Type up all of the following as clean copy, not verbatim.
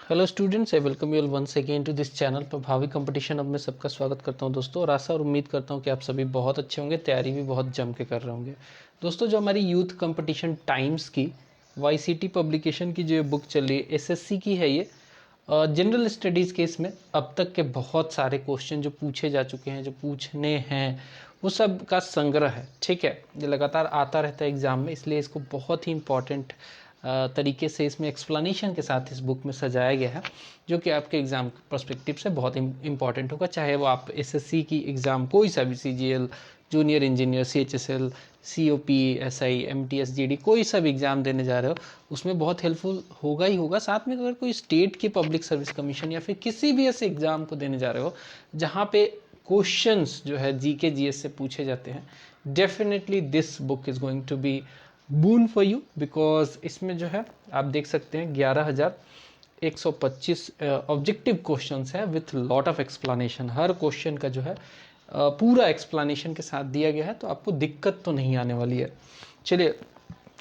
Hello students, I welcome you all once again to this channel Prabhavi competition. अब मैं सबका स्वागत करता हूं दोस्तों, और आशा और उम्मीद करता हूं कि आप सभी बहुत अच्छे होंगे, तैयारी भी बहुत जम के कर रहे होंगे। दोस्तों, जो हमारी यूथ कंपटीशन टाइम्स की वाईसीटी पब्लिकेशन की जो बुक चल रही है, एसएससी की है ये। जनरल स्टडीज़ के इसमें अब तक के बहुत सारे क्वेश्चन जो पूछे जा चुके हैं, जो पूछने हैं, वो सब का संग्रह है। ठीक है, ये लगातार आता रहता है एग्ज़ाम में, इसलिए इसको बहुत ही इम्पॉर्टेंट तरीके से इसमें एक्सप्लेनेशन के साथ इस बुक में सजाया गया है, जो कि आपके एग्ज़ाम पर्सपेक्टिव से बहुत इंपॉर्टेंट होगा। चाहे वो आप एसएससी की एग्ज़ाम कोई सा भी, CGL, junior engineer, CHSL, COP, SI, MTS, GD, कोई सा भी एग्ज़ाम देने जा रहे हो, उसमें बहुत हेल्पफुल होगा ही होगा। साथ में अगर कोई स्टेट की पब्लिक सर्विस कमीशन या फिर किसी भी ऐसे एग्ज़ाम को देने जा रहे हो जहाँ पे क्वेश्चंस जो है जीके जीएस से पूछे जाते हैं, definitely this book is going to be boon for you, because इसमें जो है आप देख सकते हैं 11,125 ऑब्जेक्टिव क्वेश्चंस है विथ लॉट ऑफ एक्सप्लेनेशन। हर क्वेश्चन का जो है पूरा एक्सप्लेनेशन के साथ दिया गया है, तो आपको दिक्कत तो नहीं आने वाली है। चलिए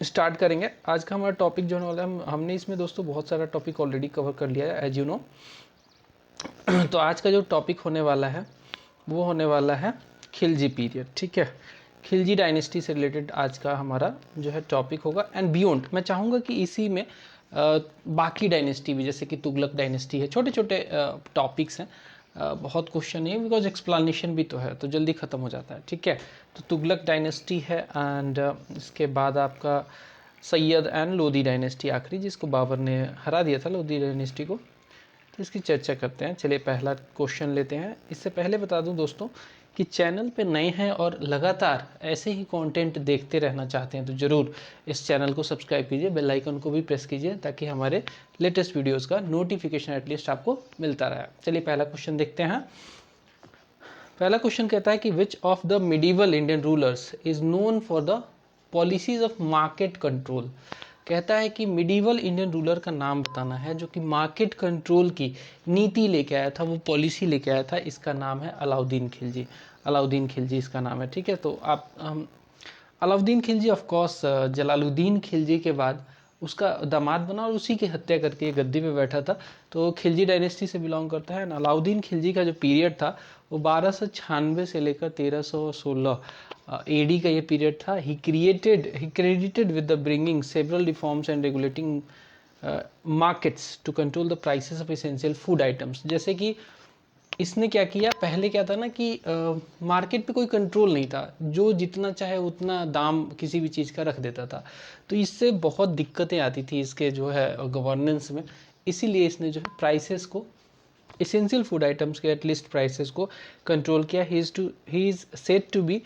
स्टार्ट करेंगे। आज का हमारा टॉपिक जो होने वाला है, हमने इसमें दोस्तों बहुत सारा टॉपिक ऑलरेडी कवर कर लिया है, एज यू नो। तो आज का जो टॉपिक होने वाला है वो होने वाला है खिलजी पीरियड। ठीक है, खिलजी डायनेस्टी से रिलेटेड आज का हमारा जो है टॉपिक होगा, एंड बियॉन्ड मैं चाहूँगा कि इसी में बाकी डायनेस्टी भी, जैसे कि तुगलक डायनेस्टी है, छोटे छोटे टॉपिक्स हैं। बहुत क्वेश्चन नहीं है, बिकॉज एक्सप्लेनेशन भी तो है, तो जल्दी ख़त्म हो जाता है। ठीक है, तो तुगलक डायनेस्टी है, एंड इसके बाद आपका सैयद एंड लोधी डायनेस्टी आखिरी, जिसको बाबर ने हरा दिया था, लोधी डायनेस्टी को। तो इसकी चर्चा करते हैं। चलिए पहला क्वेश्चन लेते हैं। इससे पहले बता दूं दोस्तों कि चैनल पे नए हैं और लगातार ऐसे ही कंटेंट देखते रहना चाहते हैं, तो ज़रूर इस चैनल को सब्सक्राइब कीजिए, बेल आइकन को भी प्रेस कीजिए, ताकि हमारे लेटेस्ट वीडियोस का नोटिफिकेशन एटलीस्ट आपको मिलता रहे। चलिए पहला क्वेश्चन देखते हैं। पहला क्वेश्चन कहता है कि which of the medieval Indian rulers is known for the policies of market control. कहता है कि मिडीवल इंडियन रूलर का नाम बताना है जो कि मार्केट कंट्रोल की नीति लेके आया था, वो पॉलिसी लेके आया था। इसका नाम है अलाउद्दीन खिलजी। अलाउद्दीन खिलजी इसका नाम है। ठीक है, तो आप अलाउद्दीन खिलजी ऑफ कोर्स जलालुद्दीन खिलजी के बाद उसका दामाद बना और उसी की हत्या करके गद्दी पे बैठा था। तो खिलजी डायनेस्टी से बिलोंग करता है। अलाउद्दीन खिलजी का जो पीरियड था वो 1296 से लेकर 1316 एडी का ये पीरियड था। He credited with the bringing several reforms and regulating markets to control the prices of essential food items. जैसे कि इसने क्या किया, पहले क्या था ना कि मार्केट पे कोई कंट्रोल नहीं था, जो जितना चाहे उतना दाम किसी भी चीज़ का रख देता था। तो इससे बहुत दिक्कतें आती थी इसके जो है गवर्नेंस में। इसीलिए इसने जो है प्राइसेस को, एसेंशियल फूड आइटम्स के एटलीस्ट प्राइसेस को कंट्रोल किया। He is said to be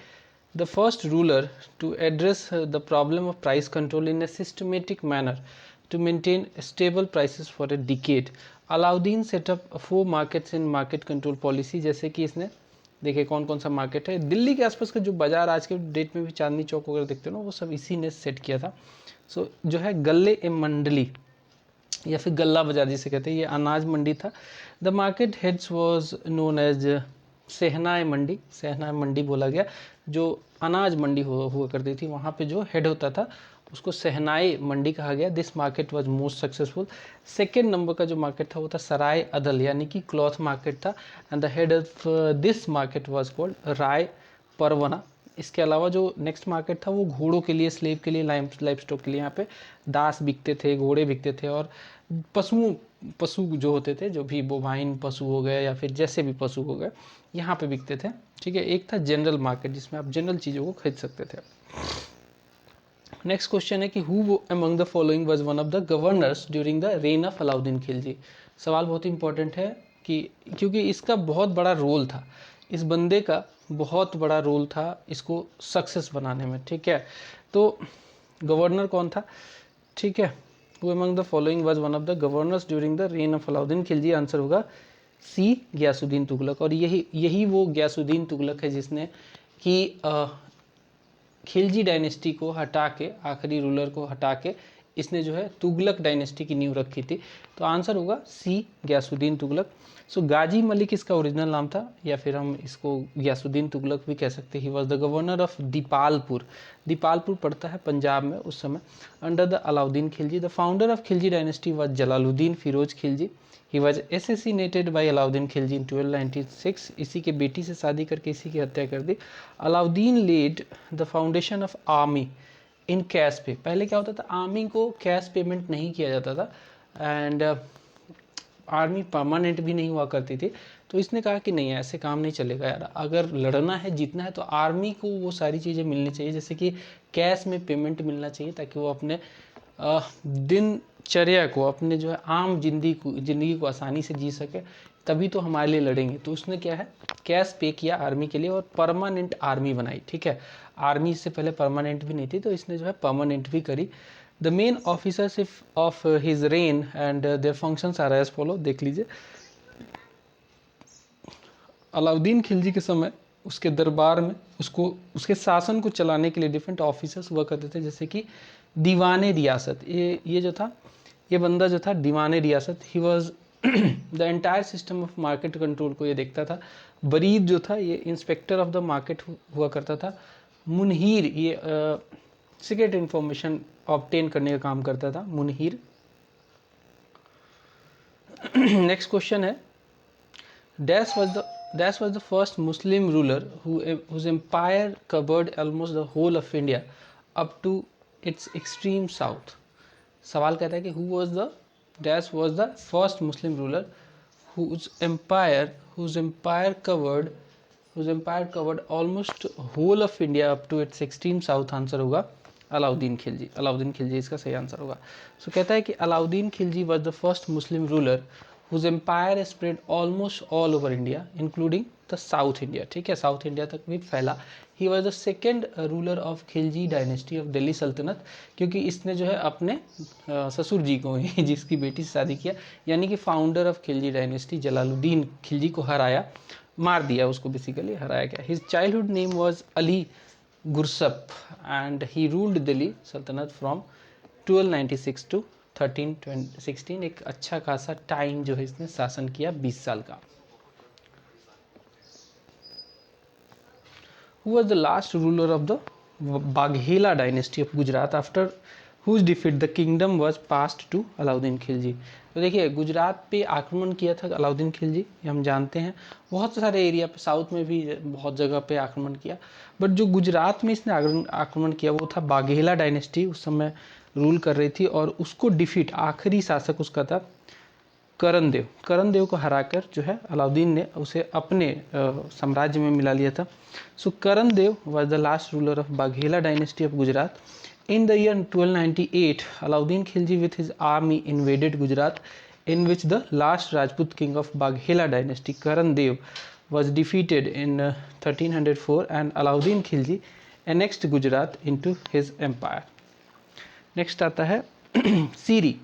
the first ruler to address the problem of price control in a systematic manner to maintain stable prices for a decade. Alauddin setup 4 markets in market control policy. जैसे कि इसने देखिए कौन कौन सा market है। दिल्ली के आसपास का जो बाजार आज के डेट में भी चांदनी चौक वगैरह देखते हो ना, वो सब इसी ने सेट किया था। सो जो है गल्ले ए मंडली या फिर गल्ला बाजार जिसे कहते हैं, ये अनाज मंडी था। The market heads was known as सेहनाए मंडी। सेहनाए मंडी बोला गया, जो अनाज मंडी हुआ करती थी, वहाँ पे जो हेड होता था उसको सेहनाई मंडी कहा गया। This market was most successful. Second number का जो मार्केट था वो था सराय अदल, यानी कि क्लॉथ मार्केट था, and the head of this market was called राय परवना। इसके अलावा जो नेक्स्ट मार्केट था वो घोड़ों के लिए, स्लेव के लिए, लाइफ स्टॉक के लिए। यहाँ पे दास बिकते थे, घोड़े बिकते थे, और पशु जो होते थे, जो भी बोवाइन पशु हो गए या फिर जैसे भी पशु हो गए, यहाँ पे बिकते थे। ठीक है, एक था जनरल मार्केट जिसमें आप जनरल चीज़ों को खरीद सकते थे। नेक्स्ट क्वेश्चन है कि who among the following was one of the governors during the reign of Alauddin Khilji. सवाल बहुत इंपॉर्टेंट है कि क्योंकि इसका बहुत बड़ा रोल था, इस बंदे का बहुत बड़ा रोल था इसको सक्सेस बनाने में। ठीक है, तो गवर्नर कौन था? ठीक है, who among the following was one of the governors during the reign of Alauddin Khilji. Answer होगा सी, गयासुद्दीन तुगलक। और यही वो गयासुद्दीन तुगलक है जिसने कि खिलजी डायनेस्टी को हटा के, आखिरी रूलर को हटा के इसने जो है तुगलक डायनेस्टी की नींव रखी थी। तो आंसर होगा सी, गयासुद्दीन तुगलक। सो गाजी मलिक इसका ओरिजिनल नाम था, या फिर हम इसको गयासुद्दीन तुगलक भी कह सकते हैं। He was the governor of Dipalpur. Dipalpur पड़ता है पंजाब में उस समय, under the Alauddin Khilji. The founder of Khilji dynasty was Jalaluddin Firoz Khilji. He was assassinated by Alauddin Khilji in 1296। इसी के बेटी से शादी करके इसी की हत्या कर दी। Alauddin led the foundation of army in cash pay. पहले क्या होता था, आर्मी को कैश पेमेंट नहीं किया जाता था, एंड आर्मी परमानेंट भी नहीं हुआ करती थी। तो इसने कहा कि नहीं, ऐसे काम नहीं चलेगा यार, अगर लड़ना है जीतना है तो आर्मी को वो सारी चीज़ें मिलनी चाहिए, जैसे कि कैश में पेमेंट मिलना चाहिए, ताकि वो अपने दिनचर्या को, अपने जो है आम जिंदगी को आसानी से जी सके, तभी तो हमारे लिए लड़ेंगे। तो उसने क्या है, कैश पे किया आर्मी के लिए और परमानेंट आर्मी बनाई। ठीक है, आर्मी इससे पहले परमानेंट भी नहीं थी, तो इसने जो है परमानेंट भी करी। The main officers of his reign and their functions are as follow. देख लीजिए, अलाउद्दीन खिलजी के समय उसके दरबार में उसके शासन को चलाने के लिए डिफरेंट ऑफिसर्स हुआ करते थे, जैसे कि दीवाने रियासत। ये जो था, ये बंदा जो था दीवाने रियासत, ही was the entire system of market control को ये देखता था। बरीद जो था, ये इंस्पेक्टर ऑफ द मार्केट हुआ करता था। मुनहीर, ये सीक्रेट इंफॉर्मेशन ऑब्टेन करने का काम करता था, मुनहीर। नेक्स्ट क्वेश्चन है, dash was the first Muslim ruler whose empire covered almost the whole of India up to its extreme south. सवाल कहता है कि who was the first Muslim ruler whose empire covered almost whole of India up to its extreme south. Answer होगा अलाउद्दीन खिलजी। अलाउद्दीन खिलजी इसका सही answer होगा। सो कहता है कि Alauddin Khilji was the first Muslim ruler whose empire spread almost all over India, including the South India. ठीक है, south India तक भी फैला। He was the second ruler of Khilji dynasty of Delhi सल्तनत, क्योंकि इसने जो है अपने ससुर जी को ही जिसकी बेटी से शादी किया, यानी कि founder of Khilji dynasty Jalaluddin Khilji को हराया, मार दिया उसको, बेसिकली हराया गया। His childhood name was Ali Gursap and he ruled Delhi सल्तनत from 1296 to 1316। एक अच्छा खासा टाइम जो है इसने शासन किया, 20 साल का। Who was the last ruler of the Baghela dynasty of Gujarat after whose defeat the kingdom was passed to Alauddin Khilji. तो देखिए, गुजरात पे आक्रमण किया था अलाउद्दीन खिलजी, ये हम जानते हैं। बहुत सारे एरिया पे, साउथ में भी बहुत जगह पे आक्रमण किया, बट जो गुजरात में इसने आक्रमण किया वो था बाघेला डायनेस्टी, उस समय रूल कर रही थी, और उसको डिफीट, आखिरी शासक उसका था करण देव। करण देव को हराकर जो है अलाउद्दीन ने उसे अपने साम्राज्य में मिला लिया था। So Karan Dev was the last ruler of Baghela dynasty of Gujarat. In the year 1298 Alauddin Khilji with his army invaded Gujarat, in which the last Rajput king of Baghela dynasty, Karan Dev, was defeated in 1304 and Alauddin Khilji annexed Gujarat into his empire. Next आता है Siri.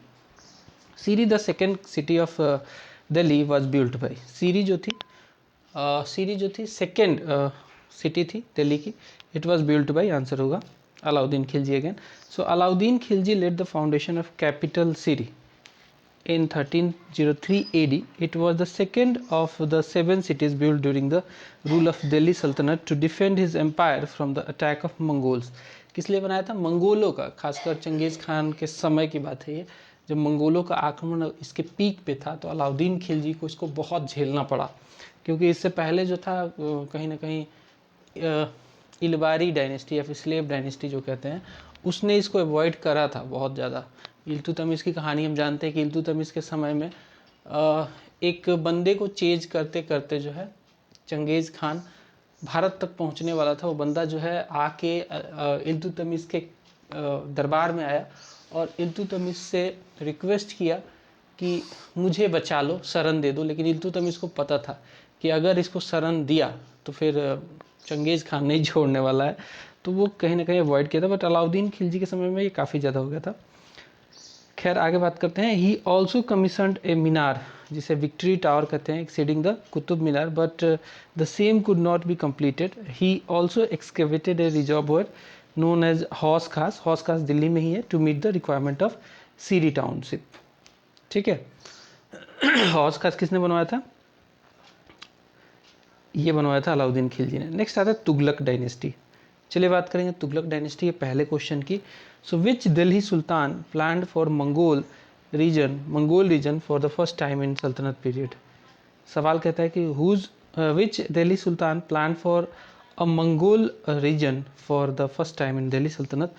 Siri the second city of Delhi was built by. Siri जो थी second city थी दिल्ली की, it was built by, answer होगा Alauddin Khilji again. So Alauddin Khilji led the foundation of capital Siri in 1303 AD. It was the second of the 7 cities built during the rule of Delhi Sultanate to defend his empire from the attack of Mongols. किस लिए बनाया था? मंगोलों का, खासकर चंगेज़ खान के समय की बात है ये, जब मंगोलों का आक्रमण इसके पीक पे था, तो अलाउद्दीन खिलजी को इसको बहुत झेलना पड़ा, क्योंकि इससे पहले जो था कहीं ना कहीं इलबारी डायनेस्टी या फिर स्लेव डायनेस्टी जो कहते हैं, उसने इसको अवॉइड करा था बहुत ज़्यादा। इल्तुतमिश की कहानी हम जानते हैं कि इल्तुतमिश के समय में एक बंदे को चेज करते करते जो है चंगेज़ खान भारत तक पहुंचने वाला था। वो बंदा जो है आके इल्तुतमिश के दरबार में आया और इल्तुतमिश से रिक्वेस्ट किया कि मुझे बचा लो, शरण दे दो। लेकिन इल्तुतमिश को पता था कि अगर इसको शरण दिया तो फिर चंगेज़ खान नहीं छोड़ने वाला है, तो वो कहीं ना कहीं अवॉइड किया था। बट अलाउद्दीन खिलजी के समय में ये काफ़ी ज़्यादा हो गया था। खैर आगे बात करते हैं। ही ऑल्सो कमीशनड ए मीनार, जिसे विक्ट्री टावर कहते हैं, exceeding the Qutub Minar, but the same could not be completed. He also excavated a reservoir known as Hauz Khas. Hauz Khas Delhi में ही है, to meet the requirement of Siri township. ठीक है, हौस खास किसने बनवाया था? ये बनवाया था अलाउद्दीन खिलजी ने। नेक्स्ट आता है तुगलक डायनेस्टी। चलिए बात करेंगे तुगलक डायनेस्टी के पहले क्वेश्चन की। So which Delhi sultan planned for Mongol region for the first time in sultanate period. सवाल कहता है कि which Delhi sultan plan for a Mongol region for the first time in Delhi sultanate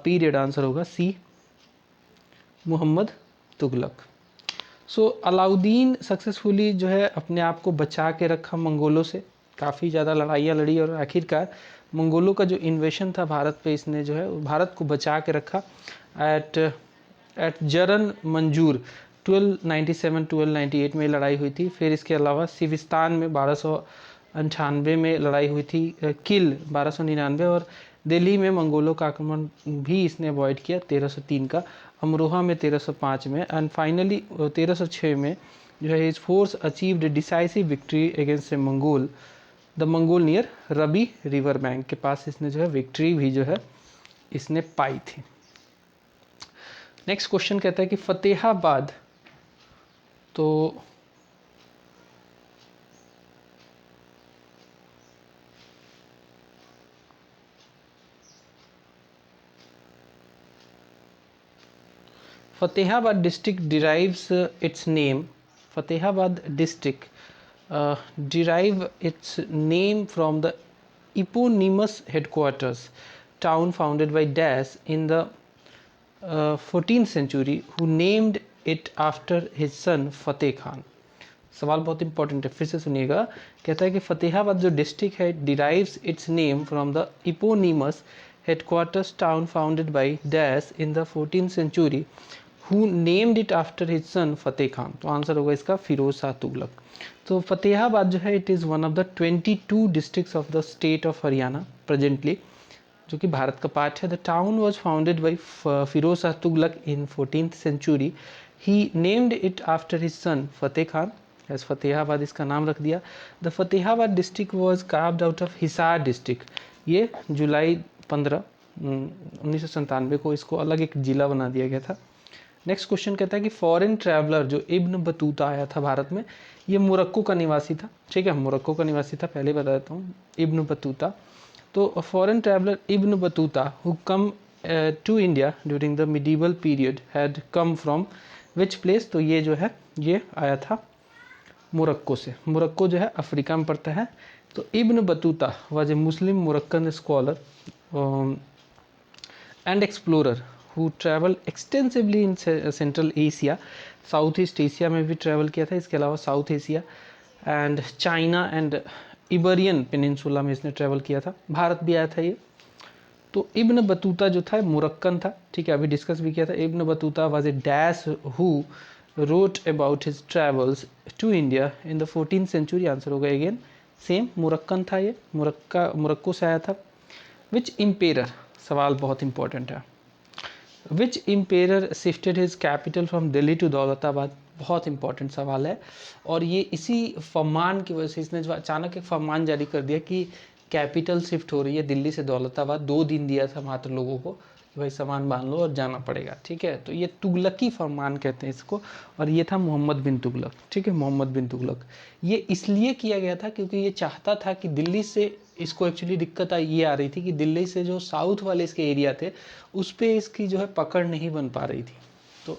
period. Answer होगा C, Mohammad Tughlaq. So Alauddin successfully जो है अपने आप को बचा के रखा मंगोलों से, काफ़ी ज़्यादा लड़ाइयाँ लड़ी और आखिरकार मंगोलों का जो इन्वेशन था भारत पे, इसने जो है भारत को बचा के रखा। एट जरन मंजूर 1297-1298 में लड़ाई हुई थी। फिर इसके अलावा सिविस्तान में 1298 में लड़ाई हुई थी, किल 1299, और दिल्ली में मंगोलों का आक्रमण भी इसने अवॉइड किया 1303 का, अमरोहा में 1305 में, एंड फाइनली 1306 में जो है his force achieved decisive victory against the Mongol near rabi river bank के पास इसने जो है विक्ट्री भी जो है इसने पाई थी। नेक्स्ट क्वेश्चन कहता है कि फतेहाबाद, तो Fatehbad district derives its name. Fatehbad district derive its name from the eponymous headquarters town founded by Dash in the 14th century, who named it after his son Fateh Khan. सवाल बहुत important है, फिर से सुनिएगा। कहता है कि फतेहाबाद जो डिस्ट्रिक्ट है derives its name from the eponymous headquarters town founded by dash in the 14th century, who named it after his son Fateh Khan. तो आंसर होगा इसका फिरोज शाह तुगलक। तो फतेहाबाद जो है it is one of the 22 districts of the state of Haryana presently, जो कि भारत का part है। The town was founded by Firoz Shah Tughlaq in 14th century. He named it after his son Fateh Khan, as Fatehabad इसका नाम रख दिया। The Fatehabad district was carved out of Hisar district. ये जुलाई 15 1997 को इसको अलग एक जिला बना दिया गया था। नेक्स्ट क्वेश्चन कहता है कि फॉरेन ट्रैवलर जो इब्न बतूता आया था भारत में, ये मोरक्को का निवासी था। ठीक है, मोरक्को का निवासी था, पहले बता देता हूँ, इब्न बतूता। तो foreign traveller Ibn Battuta who come to India during the medieval period had come from which place. तो ये जो है ये आया था मोरक्को से। मोरक्को जो है अफ्रीका में पड़ता है। तो Ibn Battuta was a Muslim Moroccan scholar and explorer who traveled extensively in Central Asia, South East Asia में भी ट्रैवल किया था, इसके अलावा South Asia and China and Iberian peninsula में इसने ट्रैवल किया था। भारत भी आया था ये। तो इब्न बतूता जो था मोरक्कन था। ठीक है, अभी डिस्कस भी किया था। Ibn Battuta was a dash who wrote about his travels to India in the 14th century। Answer होगा अगेन सेम, मोरक्कन था ये, मोरक्को से आया था। विच इम्पेरर, सवाल बहुत इंपॉर्टेंट है, which emperor shifted his capital from Delhi to Daulatabad. बहुत इंपॉर्टेंट सवाल है, और ये इसी फरमान की वजह से इसने जो अचानक एक फरमान जारी कर दिया कि कैपिटल शिफ्ट हो रही है दिल्ली से दौलताबाद। 2 दिन दिया था मात्र लोगों को कि भाई सामान बांध लो और जाना पड़ेगा। ठीक है, तो ये तुगलकी फरमान कहते हैं इसको, और ये था मोहम्मद बिन तुगलक। ठीक है, मोहम्मद बिन तुगलक। ये इसलिए किया गया था क्योंकि ये चाहता था कि दिल्ली से, इसको एक्चुअली दिक्कत ये आ रही थी कि दिल्ली से जो साउथ वाले इसके एरिया थे उस पर इसकी जो है पकड़ नहीं बन पा रही थी। तो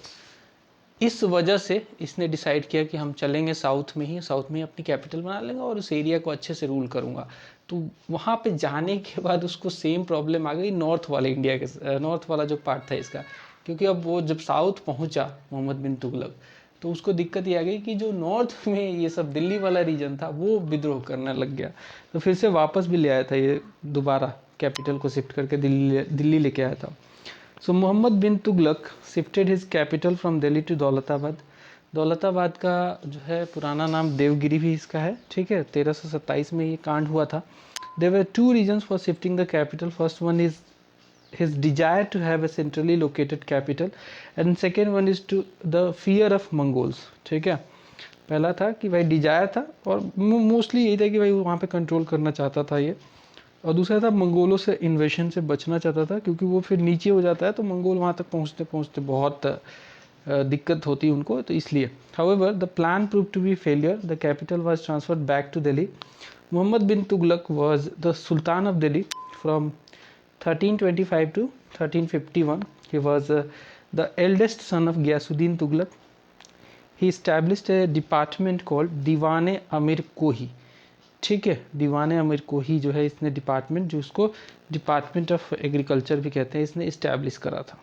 इस वजह से इसने डिसाइड किया कि हम चलेंगे साउथ में ही, साउथ में ही अपनी कैपिटल बना लेंगे और उस एरिया को अच्छे से रूल करूँगा। तो वहाँ पे जाने के बाद उसको सेम प्रॉब्लम आ गई नॉर्थ वाले इंडिया के, नॉर्थ वाला जो पार्ट था इसका, क्योंकि अब वो जब साउथ पहुँचा मोहम्मद बिन तुगलक तो उसको दिक्कत ये आ गई कि जो नॉर्थ में ये सब दिल्ली वाला रीजन था वो विद्रोह करने लग गया। तो फिर से वापस भी ले आया था ये, दोबारा कैपिटल को शिफ्ट करके दिल्ली लेके आया था। So Mohammad bin Tughlaq shifted his capital from Delhi to Daulatabad. Daulatabad का जो है पुराना नाम देवगिरी भी इसका है। ठीक है, 1327 में ये कांड हुआ था। There were 2 reasons for shifting the capital. First one is his desire to have a centrally located capital and second one is to the fear of Mongols। ठीक है, पहला था कि भाई डिजायर था और मोस्टली यही था कि भाई वहाँ पे कंट्रोल करना चाहता था ये और दूसरा था मंगोलों से इन्वेशन से बचना चाहता था, क्योंकि वो फिर नीचे हो जाता है तो मंगोल वहाँ तक पहुँचते पहुँचते बहुत दिक्कत होती उनको, तो इसलिए। However the plan prove to be failure, the capital was transferred back to Delhi. Mohammad bin Tughlaq was the sultan of Delhi from 1325 to 1351. He was the eldest son of Ghiyasuddin Tughlaq. He established a department called दीवाने अमीर कोही। ठीक है, दीवाने अमीर कोही जो है इसने डिपार्टमेंट, जो उसको डिपार्टमेंट ऑफ एग्रीकल्चर भी कहते हैं, इसने इस्टेब्लिश करा था।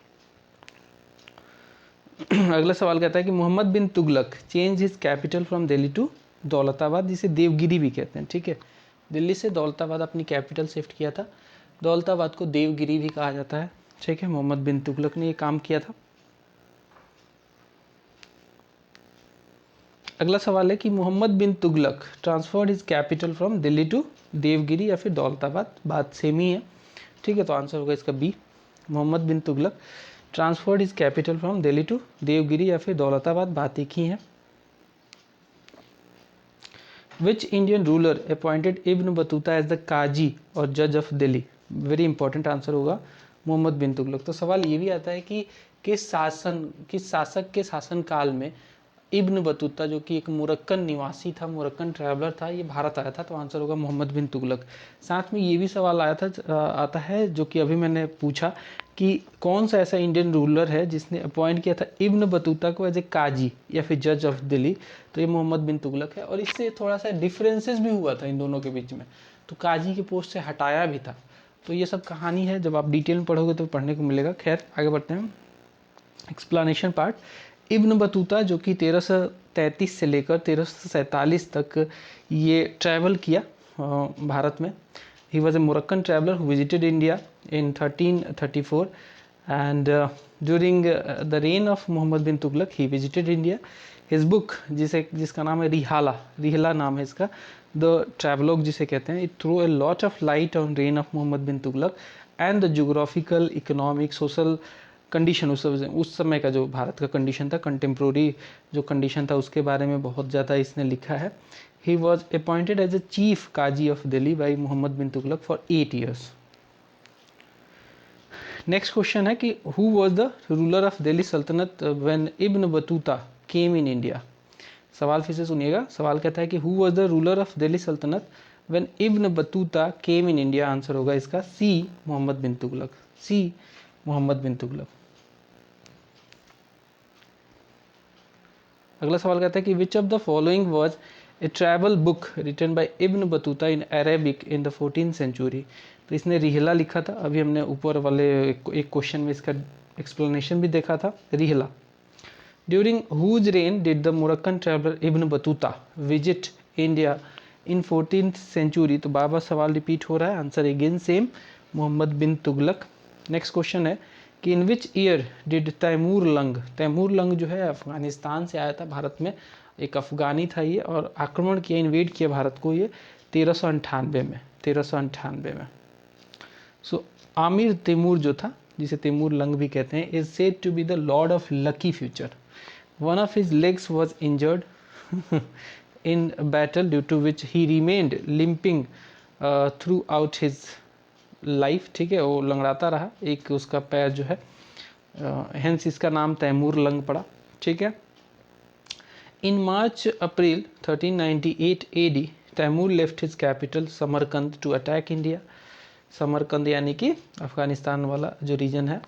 अगला सवाल कहता है कि Mohammad bin Tughlaq change his capital from Delhi to Daulatabad, जिसे देवगिरी भी कहते हैं। ठीक है, दिल्ली से दौलताबाद अपनी कैपिटल शिफ्ट किया था। दौलताबाद को देवगिरी भी कहा जाता है। ठीक है, मोहम्मद बिन तुगलक ने ये काम किया था। अगला सवाल है कि Mohammad bin Tughlaq transferred his capital from Delhi to Devagiri या फिर दौलताबाद, बात सेम ही है। ठीक है, तो आंसर होगा इसका B, Mohammad bin Tughlaq transferred his capital from Delhi to Devagiri या फिर दौलताबाद, बात एक ही है। Which Indian ruler appointed Ibn Battuta as the qazi और जज of Delhi? Very important answer होगा मोहम्मद बिन तुगलक। तो सवाल ये भी आता है कि किस शासक के शासनकाल में इब्न बतूता, जो कि एक मोरक्कन निवासी था, मोरक्कन ट्रैवलर था, ये भारत आया था? तो आंसर होगा मोहम्मद बिन तुगलक। साथ में ये भी सवाल आता है जो कि अभी मैंने पूछा कि कौन सा ऐसा इंडियन रूलर है जिसने अपॉइंट किया था इब्न बतूता को एज ए काजी या फिर जज ऑफ दिल्ली? तो ये मोहम्मद बिन तुगलक है। और इससे थोड़ा सा डिफरेंसेस भी हुआ था इन दोनों के बीच में, तो काजी की पोस्ट से हटाया भी था। तो ये सब कहानी है, जब आप डिटेल में पढ़ोगे तो पढ़ने को मिलेगा। खैर आगे बढ़ते हैं, एक्सप्लेनेशन पार्ट। इब्न बतूता जो कि 1333 से लेकर 1347 तक ये ट्रैवल किया भारत में। He was a Moroccan traveller who visited India in 1334 and during the reign of Mohammad bin Tughlaq he visited India. His book जिसका नाम है रिहला नाम है इसका, द ट्रैवलॉग जिसे कहते हैं, it threw a lot of light on reign of Mohammad bin Tughlaq and the geographical, economic, social condition, उस समय का जो भारत का कंडीशन था, कंटेम्प्रोरी जो कंडीशन था, उसके बारे में बहुत ज़्यादा इसने लिखा है। He was appointed as a chief qazi of Delhi by Mohammad bin Tughlaq for 8 years। Next question है कि who was the ruler of Delhi sultanate when Ibn Battuta came in India? सवाल फिर से सुनिएगा। सवाल कहता है कि who was the ruler of Delhi sultanate when Ibn Battuta came in India? Answer होगा इसका सी, मोहम्मद बिन तुगलक। सी, मोहम्मद बिन तुगलक। अगला सवाल कहता है कि which of the following was a travel book written by Ibn Battuta in Arabic in the 14th century? तो इसने रिहला लिखा था। अभी हमने ऊपर वाले एक क्वेश्चन में इसका एक्सप्लेनेशन भी देखा था, Rihla. During whose reign did the Moroccan traveller Ibn Battuta visit India in 14th century? तो बार बार सवाल रिपीट हो रहा है, answer again same, Mohammad bin Tughlaq. Next question है कि in which year did Timur Lang जो है अफगानिस्तान से आया था भारत में, एक अफगानी था ये, और आक्रमण किया, इन्वेड किया भारत को ये 1398 में। सो आमिर तैमूर जो था, जिसे तैमूर लंग भी कहते हैं, is said to be the lord of lucky future. One of his legs was injured in battle due to which he remained limping throughout his life. ठीक है, वो लंगड़ाता रहा, एक उसका पैर जो है, हेंस इसका नाम तैमूर लंग पड़ा। ठीक है, in March April 1398 AD Timur left his capital Samarkand to attack India. Samarkand यानी कि अफगानिस्तान वाला जो रीजन है।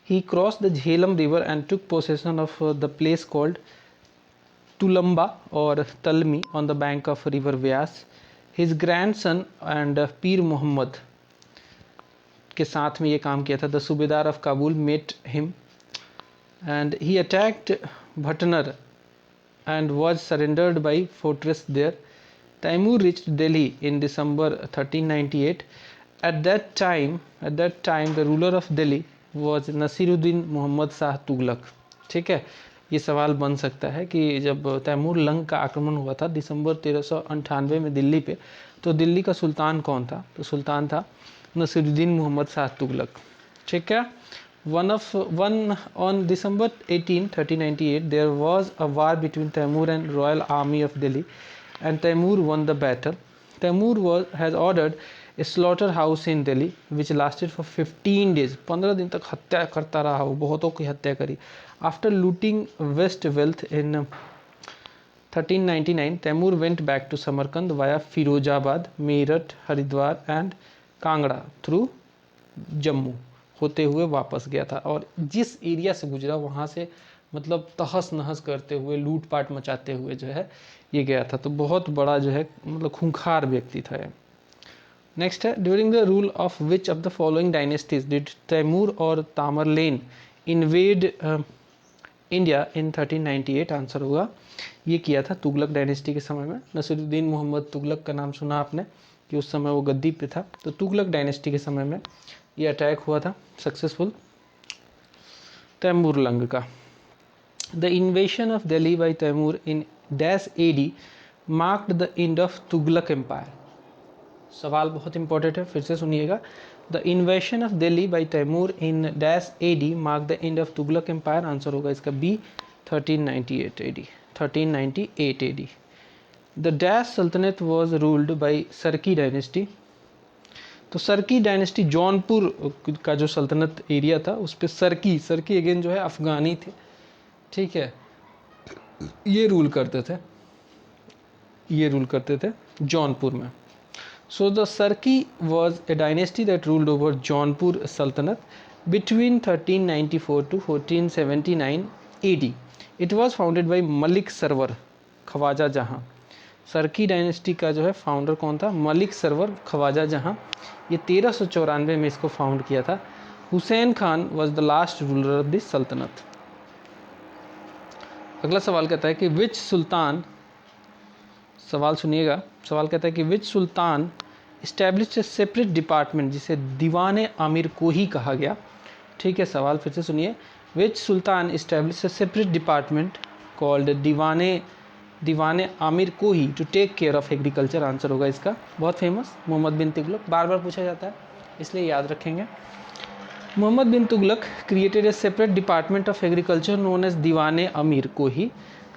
He cross the Jhelum river and took possession of the place called Tulamba और Talmi on the bank of river Beas. His grandson and Pir Mohammad के साथ में ये काम किया था। The subedar of Kabul met him and he attacked Bhatner and was surrendered by fortress there. Taimur reached Delhi in December 1398. At that time, the ruler of Delhi was Nasiruddin Muhammad Shah Tughlaq. ठीक है, ये सवाल बन सकता है कि जब तैमूर लंग का आक्रमण हुआ था दिसंबर 1398 में दिल्ली पे, तो दिल्ली का सुल्तान कौन था? तो सुल्तान था नसीरुद्दीन मोहम्मद शाह तुगलक। ठीक है, on December 18, 1398, there was a war between Taimur and Royal Army of Delhi, and Taimur won the battle. Taimur has ordered slaughter house in Delhi which lasted for 15 days, 15 दिन तक हत्या करता रहा, वो बहुतों की हत्या करी। After looting vast wealth in 1399 Timur went back to Samarkand via Firozabad, Meerut, Haridwar and Kangra through Jammu होते हुए वापस गया था। और जिस एरिया से गुजरा वहाँ से मतलब तहस नहस करते हुए, लूटपाट मचाते हुए जो है ये गया था। तो बहुत बड़ा जो है मतलब खूंखार व्यक्ति था ये। नेक्स्ट है, during the rule of which of the following dynasties did Timur और Tamerlane invade India in 1398? Answer होगा ये किया था तुगलक डायनेस्टी के समय में। नसीरुद्दीन मोहम्मद तुगलक का नाम सुना आपने कि उस समय वो गद्दी पे था। तो तुगलक डायनेस्टी के समय में ये अटैक हुआ था सक्सेसफुल तैमूर लंग का। The invasion of Delhi by Timur in dash AD marked the end of Tughlaq empire. सवाल बहुत इंपॉर्टेंट है, फिर से सुनिएगा। The invasion of Delhi by Timur in dash AD mark the end of Tughlaq empire. Answer होगा इसका B 1398 AD। 1398 AD। The dash sultanate was ruled by Sharqi dynasty. तो Sharqi dynasty Jaunpur का जो सल्तनत एरिया था उस पर सरकी अगेन जो है अफगानी थे, ठीक है, ये रूल करते थे जौनपुर में। So the Sharqi was a dynasty that ruled over Jaunpur sultanate between 1394 to 1479 AD। It was founded by Malik Sarwar Khwaja Jahan. Sharqi dynasty का जो है फाउंडर कौन था? मलिक सरवर ख्वाजा जहाँ। ये 1394 में इसको फाउंड किया था। Hussain Khan was the last ruler of this सल्तनत। अगला सवाल कहता है कि विच सुल्तान, सवाल सुनिएगा, सवाल कहता है कि विच sultan established a separate department, जिसे दीवान आमिर कोही कहा गया। ठीक है, सवाल फिर से सुनिए। Which sultan established a separate department called Diwan Amir Kohi to take care of agriculture. Answer होगा इसका बहुत फेमस मोहम्मद बिन तुगलक, बार बार पूछा जाता है इसलिए याद रखेंगे। Mohammad bin Tughlaq created a separate department of agriculture known as Diwan Amir Kohi.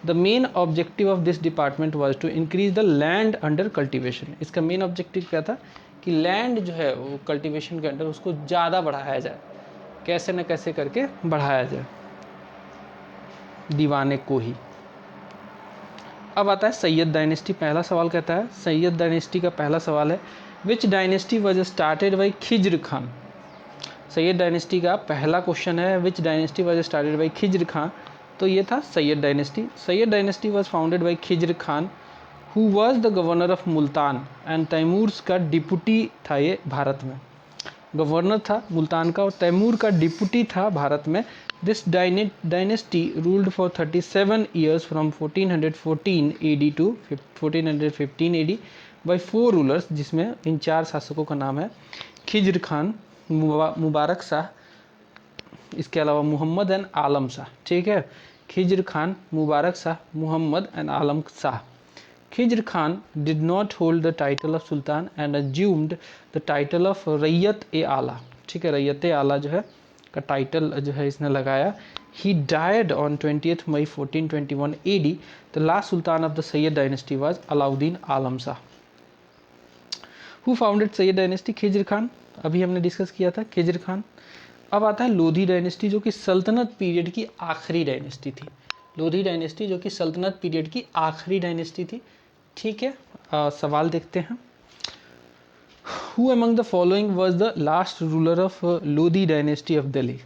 The main objective of this department was to increase the land under cultivation. इसका मेन ऑब्जेक्टिव क्या था कि लैंड जो है वो कल्टीवेशन के अंडर उसको ज़्यादा बढ़ाया जाए, कैसे न कैसे करके बढ़ाया जाए। दीवाने कोही। अब आता है सैयद डायनेस्टी। पहला सवाल कहता है, सैयद डायनेस्टी का पहला सवाल है, which dynasty was started by Khizr Khan. Sayyid dynasty का पहला क्वेश्चन है, which dynasty was started by Khizr Khan. तो ये था Sayyid dynasty. Sayyid dynasty was founded by Khizr Khan who was the governor of Multan and Timur का डिप्टी था। ये भारत में गवर्नर था मुल्तान का और तैमूर का डिप्टी था भारत में। This dynasty ruled for 37 years from 1414 AD to 1415 AD by 4 rulers, जिसमें इन 4 शासकों का नाम है खिज्र खान, मुबारक शाह, इसके अलावा मोहम्मद एंड आलम शाह। ठीक है, Khizr Khan, Mubarak Shah, Mohammad and Alam Shah. Khizr Khan did not hold the title of sultan and assumed the title of Rayat e आला। ठीक है, रैयत ए आला जो है का टाइटल जो है इसने लगाया। He died on 20 May 1421 AD। The last sultan of the Sayyid dynasty was Alauddin Alam Shah. Who founded Sayyid dynasty? Khizr Khan, अभी हमने डिस्कस किया था खिज्र खान। अब आता है लोधी डायनेस्टी, जो कि सल्तनत पीरियड की आखिरी डायनेस्टी थी। लोधी डायनेस्टी जो कि सल्तनत पीरियड की आखिरी डायनेस्टी थी। ठीक है, सवाल देखते हैं। Who among the following was the last ruler of Lodi dynasty of Delhi?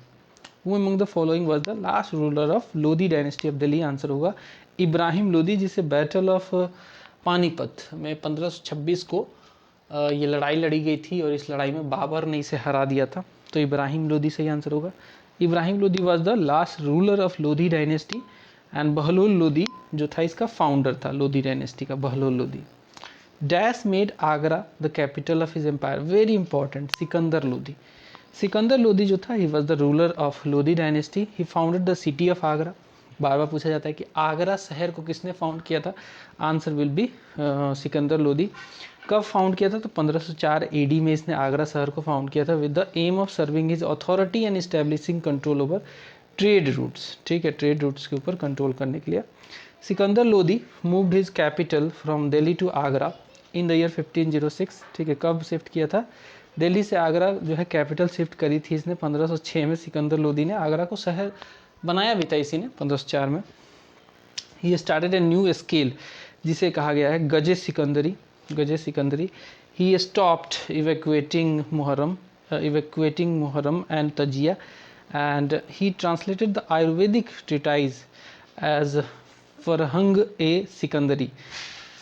Who among the following was the last ruler of Lodi dynasty of Delhi? Answer होगा इब्राहिम लोदी, जिसे बैटल ऑफ पानीपत में 1526 को ये लड़ाई लड़ी गई थी और इस लड़ाई में बाबर ने इसे हरा दिया था। तो इब्राहिम लोदी सही आंसर होगा। Ibrahim Lodi was the last ruler of Lodhi dynasty and Bahlol Lodi जो था इसका फाउंडर था लोधी डायनेस्टी का, Bahlol Lodi. Dash made Agra the capital of his empire. Very important, Sikandar Lodi. Sikandar Lodi जो था he was the ruler of Lodhi dynasty. He founded the city of Agra. बार बार पूछा जाता है कि आगरा शहर को किसने फाउंड किया था? Answer will be Sikandar Lodi. कब फाउंड किया था? तो 1504 AD में इसने आगरा शहर को फाउंड किया था with the aim of serving his authority and establishing control over trade routes. ठीक है, ट्रेड रूट्स के ऊपर कंट्रोल करने के लिए। Sikandar Lodi moved his capital from Delhi to Agra in the year 1506। ठीक है, कब शिफ्ट किया था? दिल्ली से आगरा जो है कैपिटल शिफ्ट करी थी इसने 1506 में। सिकंदर लोदी ने आगरा को शहर बनाया भी था इसी ने 1504 में। He started a new scale जिसे कहा गया है Gaze Sikandari, Gaze Sikandari. He stopped evacuating Muharram and tazia and he translated the Ayurvedic treatise as Farhang e Sikandari.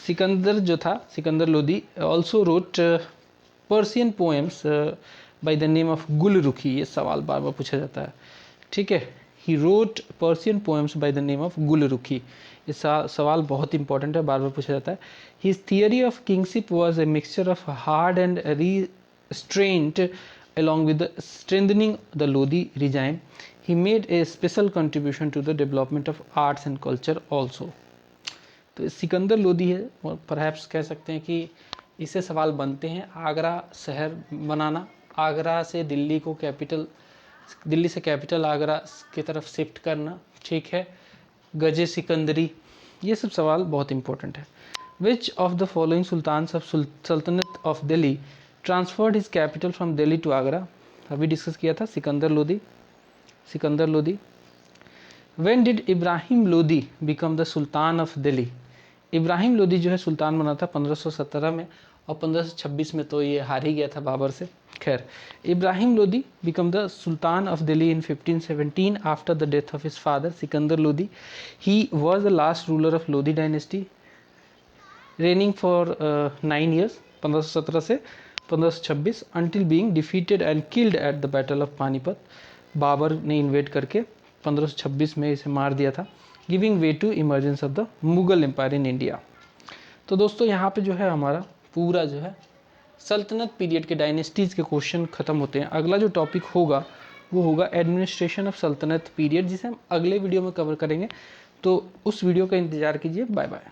Sikandar जो था, Sikandar Lodi also wrote Persian poems by the name of Gulrukhi. ये सवाल बार बार पूछा जाता है। ठीक है, he wrote Persian poems by the name of Gulrukhi. ये सवाल बहुत इंपॉर्टेंट है, बार बार पूछा जाता है। His theory of kingship was a mixture of hard and restraint along with the strengthening the Lodi regime. He made a special contribution to the development of arts and culture also. तो सिकंदर लोदी है और perhaps कह सकते हैं कि इससे सवाल बनते हैं आगरा शहर बनाना, आगरा से दिल्ली को कैपिटल, दिल्ली से कैपिटल आगरा की तरफ शिफ्ट करना। ठीक है, गजे सिकंदरी, ये सब सवाल बहुत इंपॉर्टेंट है। Which of the following sultans of sultanate of Delhi transferred his capital from Delhi to Agra? अभी डिस्कस किया था, Sikandar Lodi, Sikandar Lodi. When did Ibrahim Lodi become the sultan of Delhi? Ibrahim Lodi जो है सुल्तान बना था 1517 में और 1526 में तो ये हार ही गया था बाबर से। खैर, Ibrahim Lodi become the sultan of Delhi in 1517 after the death of his father Sikandar Lodi. He was the last ruler of Lodi dynasty raining for 9 years 1517 से 1526 until being defeated and killed at the battle of Panipat. Babar ने इन्वेड करके 1526 में इसे मार दिया था, giving way to emergence of the Mughal empire in India. तो दोस्तों यहाँ पे जो है हमारा पूरा जो है सल्तनत पीरियड के डायनेस्टीज़ के क्वेश्चन खत्म होते हैं। अगला जो टॉपिक होगा वो होगा एडमिनिस्ट्रेशन ऑफ सल्तनत पीरियड, जिसे हम अगले वीडियो में कवर करेंगे। तो उस वीडियो का इंतज़ार कीजिए। Bye bye.